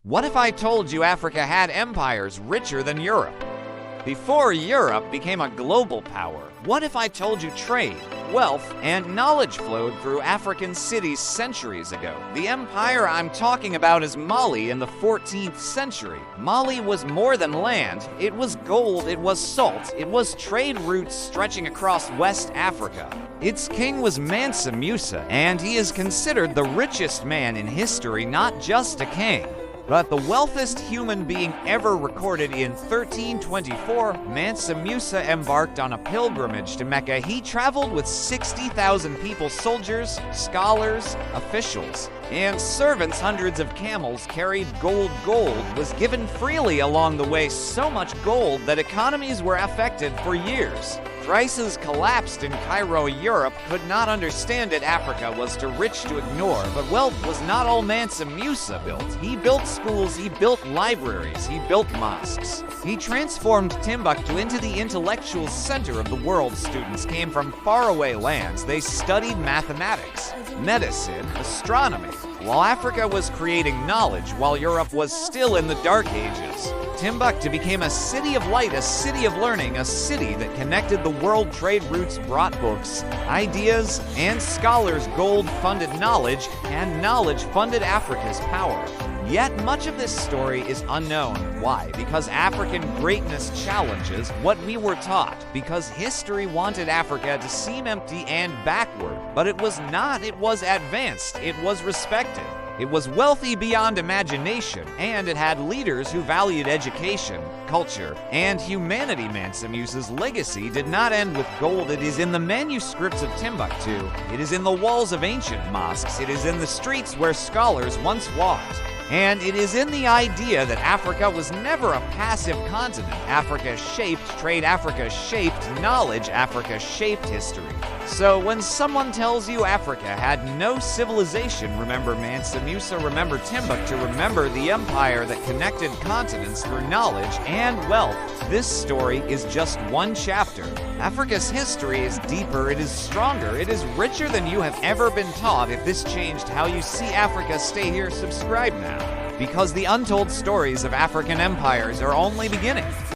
What if I told you Africa had empires richer than Europe? Before Europe became a global power, what if I told you trade, wealth, and knowledge flowed through African cities centuries ago? The empire I'm talking about is Mali in the 14th century. Mali was more than land. It was gold, it was salt, it was trade routes stretching across West Africa. Its king was Mansa Musa, and he is considered the richest man in history, not just a king, but the wealthiest human being ever recorded. In 1324, Mansa Musa embarked on a pilgrimage to Mecca. He traveled with 60,000 people, soldiers, scholars, officials, and servants. Hundreds of camels carried gold. Gold was given freely along the way, so much gold that economies were affected for years. Prices collapsed in Cairo. Europe could not understand it. Africa was too rich to ignore. But wealth was not all Mansa Musa built. He built schools, he built libraries, he built mosques. He transformed Timbuktu into the intellectual center of the world. Students came from faraway lands. They studied mathematics, medicine, astronomy, while Africa was creating knowledge, while Europe was still in the Dark Ages. Timbuktu became a city of light, a city of learning, a city that connected the world. Trade routes brought books, ideas, and scholars. Gold funded knowledge, and knowledge funded Africa's power. Yet much of this story is unknown. Why? Because African greatness challenges what we were taught. Because history wanted Africa to seem empty and backward. But it was not. It was advanced. It was respected. It was wealthy beyond imagination, and it had leaders who valued education, culture, and humanity. Mansa Musa's legacy did not end with gold. It is in the manuscripts of Timbuktu. It is in the walls of ancient mosques. It is in the streets where scholars once walked. And it is in the idea that Africa was never a passive continent. Africa shaped trade, Africa shaped knowledge, Africa shaped history. So when someone tells you Africa had no civilization, remember Mansa Musa, remember Timbuktu, remember the empire that connected continents through knowledge and wealth. This story is just one chapter. Africa's history is deeper, it is stronger, it is richer than you have ever been taught. If this changed how you see Africa, stay here, subscribe now, because the untold stories of African empires are only beginning.